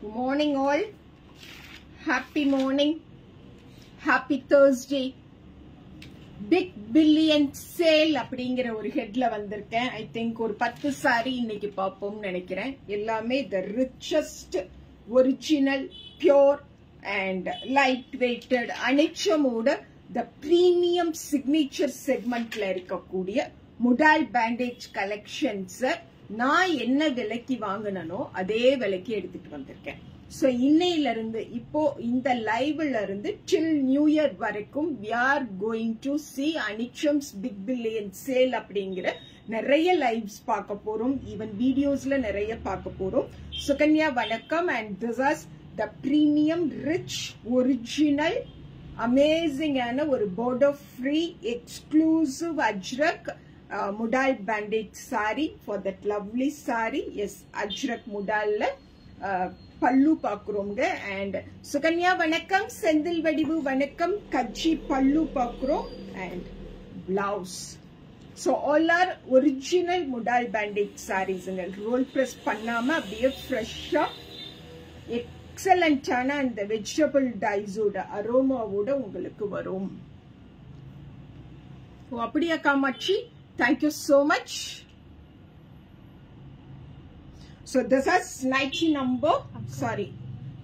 Good morning all. Happy morning. Happy Thursday. Big Billion Sale அப்படிங்கிற ஒரு ஹெட்ல வந்திருக்கேன். I think ஒரு 10 saree இன்னைக்கு பாப்போம்னு நினைக்கிறேன். எல்லாமே the richest, original, pure and light weighted அனிச்சமோட the premium signature segmentல இருக்கக்கூடிய முடால் பேண்டேஜ் கலெக்ஷன்ஸ் நான் என்ன விலைக்கு வாங்கினனோ அதே விலைக்கு எடுத்துட்டு வந்திருக்கேன். சோ இன்னையில இருந்து இப்போ இந்த லைவ்ல இருந்து till நியூ இயர் வரைக்கும் we are going to see அனிச்சம்ஸ் பிக் பில்லியன் சேல் அப்படிங்கிற நிறைய லைவ்ஸ் பார்க்க போறோம். ஈவன் வீடியோஸ்ல நிறைய பார்க்க போறோம். சுகன்யா வணக்கம். And this is the premium rich original amazing ஆன ஒரு border free exclusive Ajrakh modal bandhej sari for that lovely saree. Yes, Ajrakh முடால்ல பல்லு பாக்குறோங்க. அண்ட் சுகன்யா வணக்கம். செந்தில் வடிவு வணக்கம். கச்சி பல்லு பாக்குறோம் and blouse. So all are original modal bandhej சாரீஸ்ங்க. ரோல் பிரஸ் பண்ணாம அப்படியே ஃப்ரெஷ்ஷா எக்ஸலண்டான அந்த வெஜிடபிள் டைஸோட அரோமாவோட உங்களுக்கு வரும். அப்படியா Kamakshi? Thank you so much. So this is 90 number. Sorry,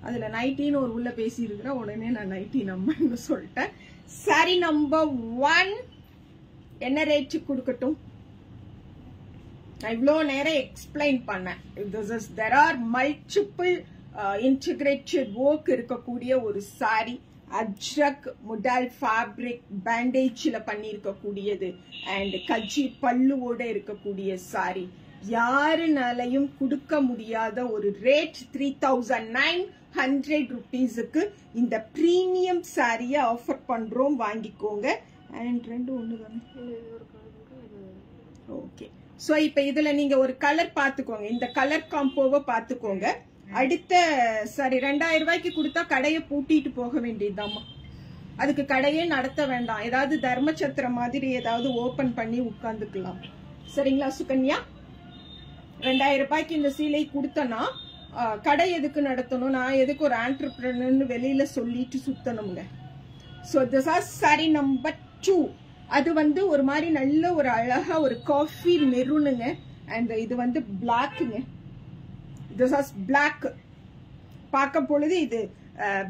அதுல 19 ஒரு உள்ள பேசி இருக்கிற உடனே நான் 90 நம்பர்னு சொல்லிட்டேன். சாரி நம்பர் 1 என்ன ரேட் கொடுக்கட்டும்? நான் இவ்ளோ நேரம் எக்ஸ்பிளைன் பண்ணேன். There are multiple integrated work இருக்கக்கூடிய ஒரு சாரி. அஜ்ரக் முடால் ஃபேப்ரிக் பேண்டேஜ்ல பண்ணிருக்க கூடியது அண்ட் கஜ்ஜி பல்லுவோட இருக்கக்கூடிய சாரி. யாருனாலையும் கொடுக்க முடியாத ஒரு ரேட். 3900 rupeesக்கு இந்த பிரீமியம் சாரிய ஆஃபர் பண்றோம். வாங்கிக்கோங்க. அண்ட் ரெண்டு ஒண்ணுதானே. ஓகே. சோ இப்ப இதுல நீங்க ஒரு கலர் பாத்துக்கோங்க. இந்த கலர் காம்போவை பாத்துக்கோங்க. அடுத்த சரி 2000 ரூபாய்க்கு கொடுத்தா கடையை பூட்டிட்டு போக வேண்டியதுதாம்மா. அதுக்கு கடையே நடத்த வேண்டாம். ஏதாவது தர்மச்சத்திரம் மாதிரி ஏதாவது ஓபன் பண்ணி உட்கார்ந்துக்கலாம். சரிங்களா சுகன்யா? 2000 ரூபாய்க்கு இந்த சீலை கொடுத்தனா கடை எதுக்கு நடத்தணும்? நான் எதுக்கு ஒரு ஆண்டர்பிரனர்னு வெளியில சொல்லிட்டு சுத்தணுங்க. So this is sari number 2. அது வந்து ஒரு மாதிரி நல்ல ஒரு அழகா ஒரு காஃபி மெரூனுங்க. அண்ட் இது வந்து பிளாக்குங்க. This is black. பார்க்க பொழுது இது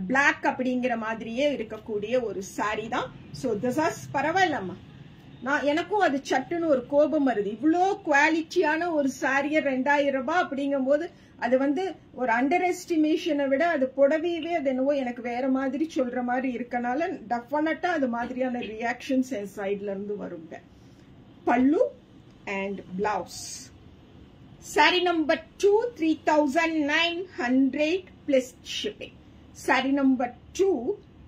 black அப்படிங்கிற மாதிரியே இருக்கக்கூடிய ஒரு சாரி தான். சோ this is பரவாயில்லம்மா. எனக்கும் அது சட்டுன்னு ஒரு கோபம் வருது. இவ்வளோ குவாலிட்டியான ஒரு சாரியை 2000 ரூபாய் அப்படிங்கும் போது அது வந்து ஒரு அண்டர் எஸ்டிமேஷனை விட அது புடவையவே அது என்னவோ எனக்கு வேற மாதிரி சொல்ற மாதிரி இருக்கனால டெஃபினட்டா அது மாதிரியான ரியாக்ஷன்ஸ் என் சைட்ல இருந்து வருங்க. பல்லு and blouse. Saree number 2, 3900 plus shipping. Saree number 2,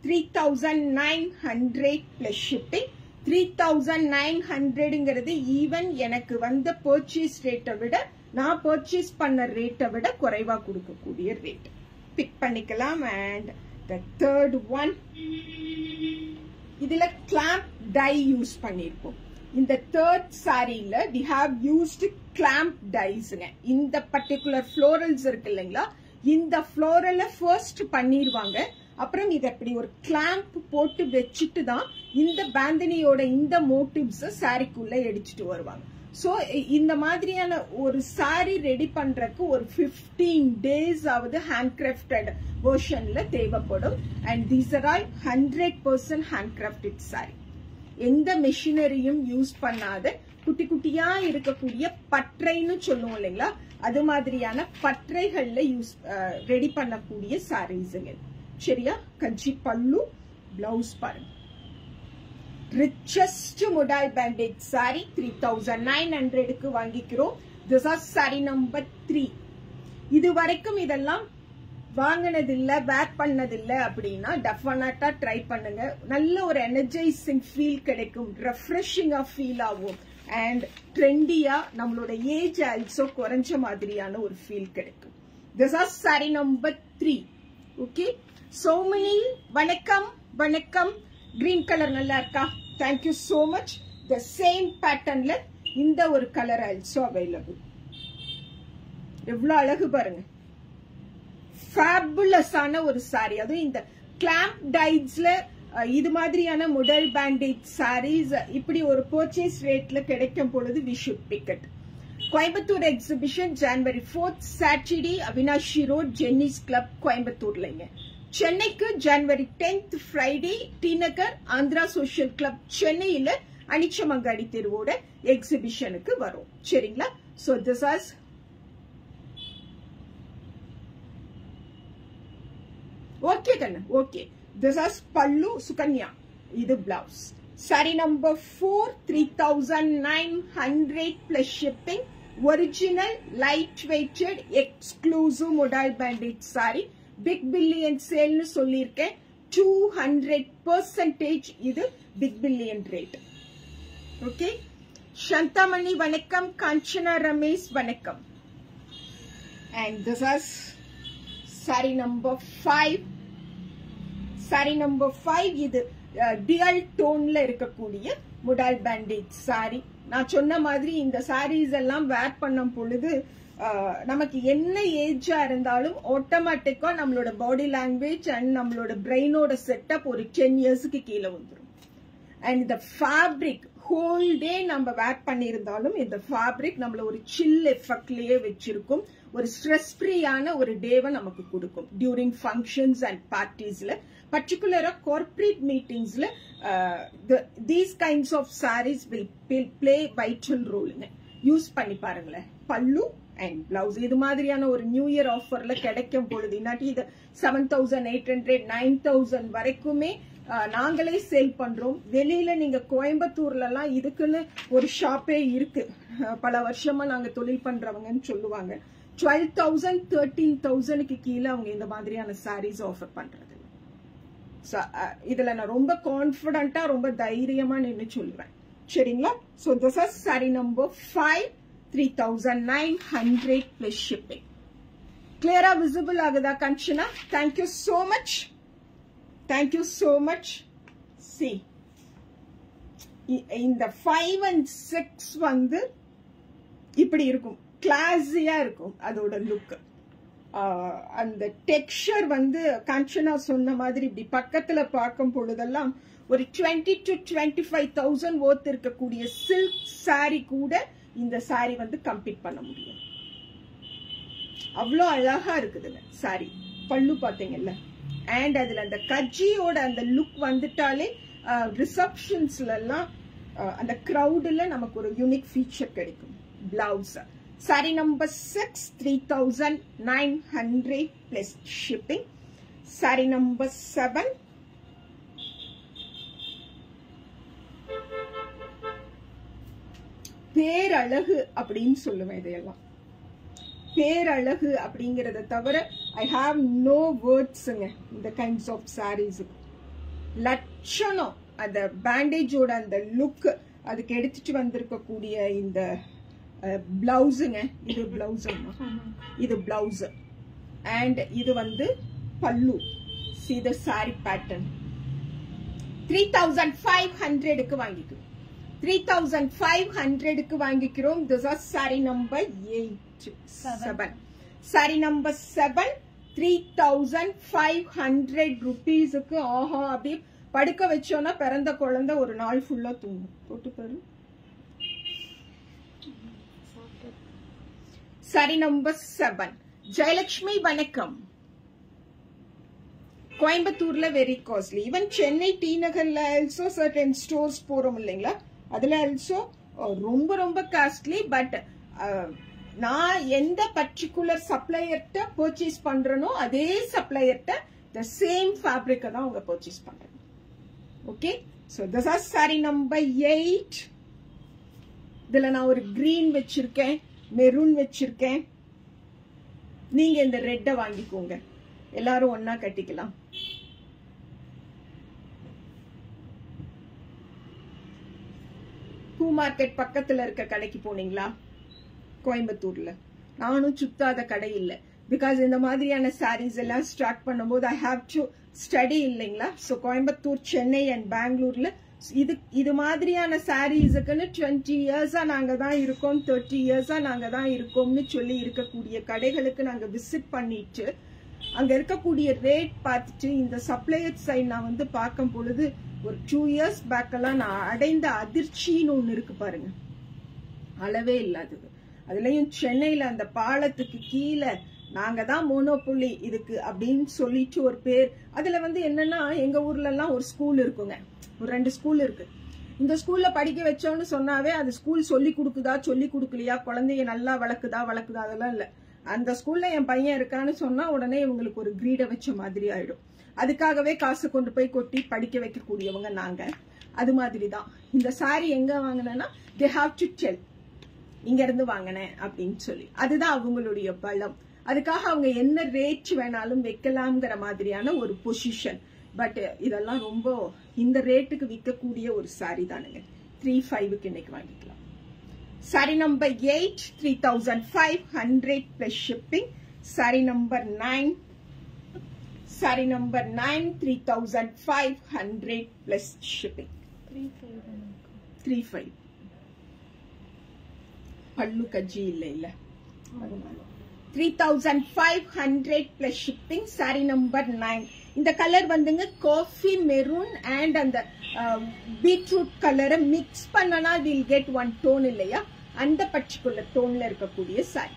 3900 plus shipping. 3900ங்கிறது even எனக்கு வந்த பர்ச்சேஸ் ரேட்டை விட நான் பர்ச்சேஸ் பண்ண ரேட்டை விட குறைவா கொடுக்கக்கூடிய ரேட். பிக் பண்ணிக்கலாம். அண்ட் the third one, இதுல clamp dye யூஸ் பண்ணிருக்கோம். இந்த third சாரியில we have used clamp dyesங்க. இந்த பர்டிகுலர் ஃப்ளோரல்ஸ் இருக்கு இல்லைங்களா, இந்த ஃப்ளோரலை ஃபர்ஸ்ட் பண்ணிடுவாங்க. அப்புறம் இதை அப்படி ஒரு கிளாம்ப் போட்டு வச்சுட்டு தான் இந்த பேந்தனியோட இந்த மோட்டிவ்ஸ் சாரிக்குள்ள எடுத்துட்டு வருவாங்க. சோ இந்த மாதிரியான ஒரு சாரி ரெடி பண்றதுக்கு ஒரு 15 days ஆவது ஹேண்ட் கிராஃப்டட் வெர்ஷன்ல தேவைப்படும். And these are all 100% hand crafted sorry. எந்த மெஷினரியும் யூஸ் பண்ணாத குட்டி குட்டியா இருக்கக்கூடிய பற்றைன்னு சொல்லுவோம் இல்லைங்களா, அது மாதிரியான பற்றைகள்ல யூஸ் ரெடி பண்ணக்கூடிய சாரீஸ்ங்க. சரியா? கஞ்சி பல்லு, பிளவுஸ் பாருங்க. ரிச்சஸ்ட் முடால் பேண்டேஜ் சாரி 3900க்கு வாங்கிக்கிறோம். This is sari number 3. இது வரைக்கும் இதெல்லாம் வாங்கினதில்லை, வேர் பண்ணதில்லை அப்படின்னா டெஃபினட்டா ட்ரை பண்ணுங்க. நல்ல ஒரு எனர்ஜைசிங் ஃபீல் கிடைக்கும். ரெஃப்ரெஷிங்கா ஃபீல் ஆகும். அண்ட் ட்ரெண்டியா நம்மளோட ஏஜ் ஆல்சோ குறைஞ்ச மாதிரியான ஒரு ஃபீல் கிடைக்கும். This is sari number 3. Okay. சோமனி வணக்கம். வணக்கம். கிரீன் கலர் நல்லா இருக்கா? Thank you so much. The same பேட்டர்ன்ல இந்த ஒரு கலர் ஆல்சோ அவைலபிள். எவ்வளவு அழகு பாருங்க. ஃபேபுலஸான ஒரு சாரி. அதுவும் இந்த கிளாம்ப் டைட்ஸ்ல இது மாதிரியான முதல் பேண்டேஜ் சாரீஸ் இப்படி ஒரு பர்ச்சேஸ் ரேட்ல கிடைக்கும் பொழுது we should pick it. Coimbatore exhibition January 4th Saturday Avinashi road Jenney's club கோயம்புத்தூர்லங்க. சென்னைக்கு January 10th Friday T Nagar Andhra social club சென்னையில அனிச்சமங்காடி தெருவோட எக்ஸிபிஷனுக்கு வரும். சரிங்களா? So this is okay kanna. Okay, this is pallu sukanya. Idu blouse. Saree number 4, 3,900 plus shipping. Original lightweighted exclusive modal bandage saree. Big billion sale nu sollirken. 200% idu big billion rate. Okay. Shantamani vanakkam, Kanchana Ramesh vanakkam. And this is saree number 5. Saree number 5 இது dual toneல இருக்கக்கூடிய modal bandage saree. நான் சொன்ன மாதிரி இந்த sarees எல்லாம் wear பண்ணும் பொழுது நமக்கு என்ன ஏஜா இருந்தாலும் ஆட்டோமேட்டிக்கா நம்மளோட பாடி லாங்குவேஜ் அண்ட் நம்மளோட பிரெயினோட செட்டப் ஒரு 10 இயர்ஸ்க்கு கீழே வந்துடும். அண்ட் இந்த ஃபேப்ரிக் ஹோல் டே நம்ம வேர் பண்ணியிருந்தாலும் இந்த ஃபேப்ரிக் நம்மள ஒரு சில் எஃபெக்ட்லயே வச்சிருக்கும். ஒரு ஸ்ட்ரெஸ் ஃப்ரீயான ஒரு டேவை நமக்கு கொடுக்கும் டியூரிங் ஃபங்க்ஷன்ஸ் அண்ட் பார்ட்டிஸ்ல, பர்டிகுலரா கார்பரேட் மீட்டிங்ஸ்ல these kinds of saris will play vital ரோல்ங்க. யூஸ் பண்ணி பாருங்களேன். பல்லு அண்ட் பிளவுஸ் இது மாதிரியான ஒரு நியூ இயர் ஆஃபர்ல கிடைக்கும் பொழுது இன்னாட்டி இது 7,800 9,000 வரைக்குமே நாங்களே சேல் பண்றோம். வெளியில நீங்க கோயம்புத்தூர்ல எல்லாம் இதுக்குன்னு ஒரு ஷாப்பே இருக்கு. பல வருஷமா நாங்க தொழில் பண்றவங்கன்னு சொல்லுவாங்க. 12,000 13,000க்கு கீழே அவங்க இந்த மாதிரியான சாரீஸ் ஆஃபர் பண்றது. இதுல நான் ரொம்ப கான்பிடண்டா ரொம்ப தைரியமா நின்னு சொல்லுவேன். சரிங்களா? So this is saree number 5, 3,900 plus shipping. Clear visible agada Kanchana? Thank you so much. Thank you so much. See, in the 5 and 6 வந்து இப்படி இருக்கும், கிளாஸியா இருக்கும் அதோட லுக். அந்த டெக்ஸ்சர் வந்து காஞ்சனா சொன்ன மாதிரி இப்படி பக்கத்துல பார்க்கும் பொழுதெல்லாம் ஒரு 20 to 25,000 worth இருக்கக்கூடிய சில்க் சாரி கூட இந்த சாரி வந்து கம்பீட் பண்ண முடியும். அவ்வளோ அழகா இருக்குதுங்க சாரி. பல்லு பாத்தீங்கல்ல, அண்ட் அதுல அந்த கஜ்ஜியோட அந்த லுக் வந்துட்டாலே ரிசப்ஷன்ஸ்ல எல்லாம் அந்த கிரௌட்ல நமக்கு ஒரு யூனிக் ஃபீச்சர் கிடைக்கும். Blouse saree number 6, 3,900 plus shipping. Saree number 7, பேரழகு அப்படின்னு சொல்லுவேன். இதையெல்லாம் பேரழகு அப்படிங்கறத தவிர ஐ ஹாவ் நோ வேர்ட்ஸ்ங்க. இந்த கைண்ட்ஸ் ஆஃப் சாரீஸ் லட்சணம், அந்த பேண்டேஜோட அந்த லுக், அதுக்கு எடுத்துட்டு வந்திருக்கக்கூடிய இந்த பிளவுஸுங்க. இது பிளவுஸ், இது பிளவுஸ் அண்ட் இது வந்து பல்லு. see the saree pattern. 3,500க்கு வாங்கிக்கிறோம். 3,500க்கு வாங்கிக்கிறோம். this is saree number 7. saree number 7, 3,500 rupeesக்கு. ஆஹா, அப்படியே படுக்க வச்சோன்னா பிறந்த குழந்தை ஒரு நாள் ஃபுல்லா தூங்கும். போட்டு பாரு. saree number 7. ஜெயலட்சுமி வணக்கம். கோயம்புத்தூர்ல very costly. Even Chennai T நகர்ல ஆல்சோ சர்டன் ஸ்டோர்ஸ் போறோம் இல்லைங்களா, அதுல ஆல்சோ ரொம்ப ரொம்ப காஸ்ட்லி. பட் நான் எந்த பர்டிகுலர் சப்ளையர்ட்ட பர்ச்சேஸ் பண்றனோ அதே சப்ளையர்ட்ட the same fabric தான் அவங்க பர்ச்சேஸ் பண்றாங்க. Okay, so this is saree number 8. இதுல நான் ஒரு green வச்சிருக்கேன், மெரூன் வச்சிருக்கேன். நீங்க இந்த ரெட்ட வாங்கிக்கோங்க, எல்லாரும் ஒன்னா கட்டிக்கலாம். பூ மார்க்கெட் பக்கத்துல இருக்க கடைக்கு போனீங்களா கோயம்புத்தூர்ல? நானும் சுத்தாத கடை இல்ல. பிகாஸ் இந்த மாதிரியான சாரீஸ் எல்லாம் ஸ்டார்ட் பண்ணும்போது ஐ ஹாவ் டு ஸ்டடி இல்லைங்களா. ஸோ கோயம்புத்தூர், சென்னை அண்ட் பெங்களூர்ல இது மாதிரியான சாரீஸுக்குன்னு 20 இயர்ஸா நாங்க தான் இருக்கோம், 30 இயர்ஸா நாங்க தான் இருக்கோம்னு சொல்லி இருக்கக்கூடிய கடைகளுக்கு நாங்க விசிட் பண்ணிட்டு அங்க இருக்கக்கூடிய ரேட் பார்த்துட்டு இந்த சப்ளையர் சைட் நான் வந்து பார்க்கும் பொழுது ஒரு 2 years பேக் எல்லாம் நான் அடைந்த அதிர்ச்சின்னு ஒண்ணு இருக்கு பாருங்க, அளவே இல்லாதது. அதுலயும் சென்னையில அந்த பாலத்துக்கு கீழே நாங்க தான் மோனோபொலி இதுக்கு அப்படின்னு சொல்லிட்டு ஒரு பேர். அதுல வந்து என்னன்னா எங்க ஊர்ல எல்லாம் ஒரு ஸ்கூல் இருக்குங்க, ஒரு 2 ஸ்கூல் இருக்கு. இந்த ஸ்கூல்ல படிக்க வச்சோம்னு சொன்னாவே அது ஸ்கூல் சொல்லி கொடுக்குதா சொல்லி கொடுக்கலையா, குழந்தைங்க நல்லா வளர்க்குதா அதெல்லாம் இல்ல. அந்த ஸ்கூல்ல என் பையன் இருக்கான்னு சொன்னா உடனே இவங்களுக்கு ஒரு கிரீட வச்ச மாதிரி ஆயிடும். அதுக்காகவே காசு கொண்டு போய் கொட்டி படிக்க வைக்கக்கூடியவங்க நாங்க. அது மாதிரிதான் இந்த சாரி எங்க வாங்கினேன்னா they have to tell இங்க இருந்து வாங்கினேன் அப்படின்னு சொல்லி. அதுதான் அவங்களுடைய பலம். அதுக்காக அவங்க என்ன ரேட் வேணாலும் வைக்கலாம்ங்கிற மாதிரியான ஒரு பொசிஷன். பட் இதெல்லாம் ரொம்ப இந்த ரேட்டுக்கு விற்கக்கூடிய ஒரு சாரி தானுங்க. 3,500க்கு இன்னைக்கு வாங்கிக்கலாம். Sorry number 8 3,500 plus shipping. Sorry number 9 sorry number 9 3,500 plus shipping. 3,500 பல்லு கஜ்ஜி இல்ல 3,500 plus shipping. Sorry number 9. இந்த கலர் வந்துங்க காஃபி மெரூன் அண்ட் அந்த பீட்ரூட் கலரை மிக்ஸ் பண்ணனா வில் கெட் ஒன் டோன் இல்லையா, அந்த பர்டிகுலர் டோன்ல இருக்கக்கூடிய sorry.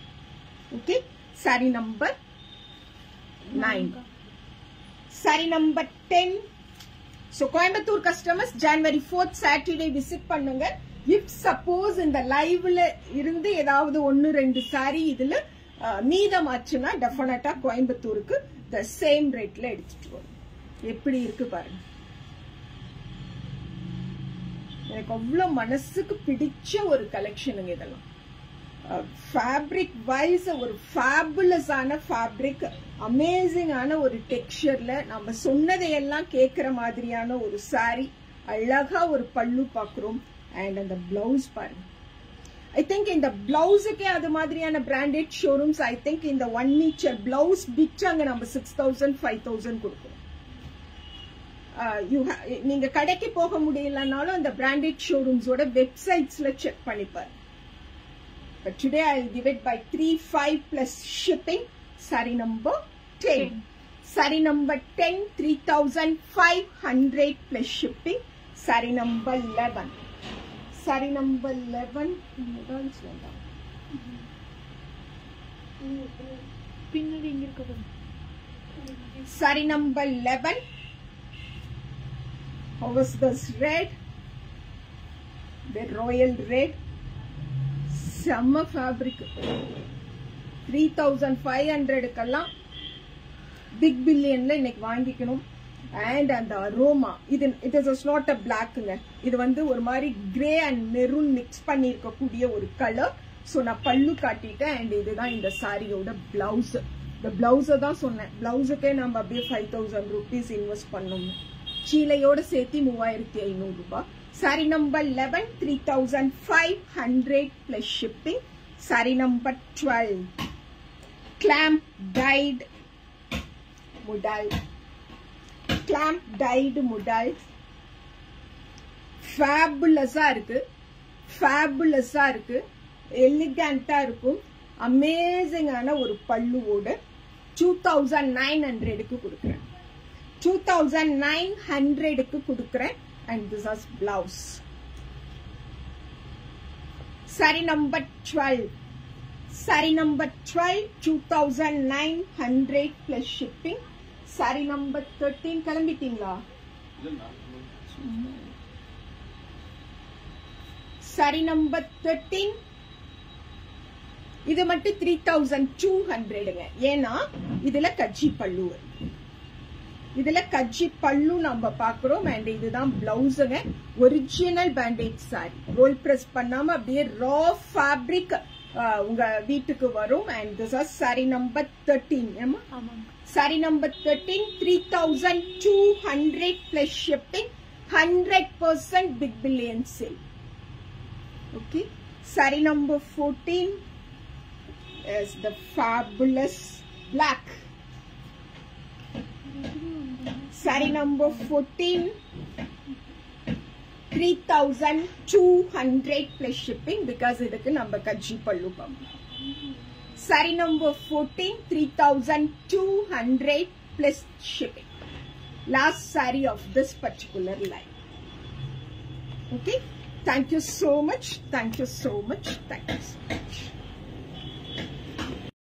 Okay, sari number 9. Sorry number 10. So Coimbatore customers January 4th Saturday visit பண்ணுங்க. இஃப் சப்போஸ் இந்த லைவ்ல இருந்து ஏதாவது 1-2 சாரி இதுல மீதமாச்சுன்னா டெஃபினட்டா கோயம்புத்தூருக்கு the same ரேட்ல எடுத்துட்டு வரும். எப்படி இருக்கு பாருங்க. எனக்கு அவ்வளவு மனசுக்கு பிடிச்ச ஒரு கலெக்ஷனுங்க இதெல்லாம். ஃபேப்ரிக் வைஸ் ஒரு ஃபேபுலஸ் ஆன ஃபேப்ரிக், அமேசிங் ஆன ஒரு டெக்ஸ்சர்ல நம்ம சொன்னதையெல்லாம் கேட்கிற மாதிரியான ஒரு சாரி. அழகா ஒரு பல்லு பாக்குறோம். அண்ட் அந்த பிளவுஸ் பாருங்க. I think இந்த பிளவுஸுக்கே அது மாதிரியான பிராண்டட் ஷோரூம்ஸ் I think இந்த 1 மீட்டர் பிளவுஸ் பிச்சாங்க நம்ம 6,000 5,000 கொடுக்கணும். நீங்க கடைக்கு போக முடியலனாலும் அந்த பிராண்டட் ஷோரூம்ஸோட வெப்சைட்ஸ்ல செக் பண்ணிப்பாரு. But today I'll give it by 3,500 plus shipping. Saree number 10. Saree number 10 3,500 plus shipping. Saree number 11. Saree number 11. Saree number 11. How was this red? The royal red. செம்ம ஃபேப்ரிக். 3,500க்கெல்லாம் பிக் பில்லியன்ல இன்னைக்கு வாங்கிக்கணும். And அந்த aroma it is not a பிளாக்குங்க. இது வந்து ஒரு மாதிரி கிரே அண்ட் மெரூன் மிக்ஸ் பண்ணி இருக்கக்கூடிய ஒரு கலர். ஸோ நான் பல்லு காட்டிட்டேன். அண்ட் இதுதான் இந்த சாரியோட பிளவுஸ். இந்த பிளவுஸை தான் சொன்னேன். பிளவுஸுக்கே நம்ம அப்படியே 5,000 rupees இன்வெஸ்ட் பண்ணணும். சீலையோட சேர்த்து 3,500 ரூபாய். Saree number 11 3,500 plus shipping. Saree number 12 clamp dyed modal. Clamp dyed modal. Fabulous-ஆ இருக்கு. Fabulous-ஆ இருக்கு. Elegant-ஆ இருக்கும். Amazing-ஆன ஒரு பல்லுவோட 2,900க்கு கொடுக்கிறேன். 2,900க்கு கொடுக்கிறேன். And this is blouse. Saree number 12. Saree number 12 2,900 plus shipping. Saree number 13 கிளம்பிட்டீங்களா? Saree number 13 இது மட்டும் 3,200ங்க. ஏன்னா இதுல கஜ்ஜி பல்லு, இதுல கஜ்ஜி பல்லு நம்ம பாக்குறோம். அண்ட் இதுதான் பிளவுஸுங்க. Original bandhej sari, roll press பண்ணாம அப்படியே ரா ஃபேப்ரிக் உங்க வீட்டுக்கு வரும். And this is sari number 13. ஏமா சாரி நம்பர் 13 3,200 பிளஸ் ஷிப்பிங். 100% big billion sale. Okay, sari number 14 is the fabulous black. Saree number 14 3,200 plus shipping because இதுக்கு நம்ம கஜ்ஜி பல்லு பார்க்கலாம். Saree number 14, 3,200 plus shipping. Last saree of this particular line. Okay. Thank you so much. Thank you so much. Thank you so much.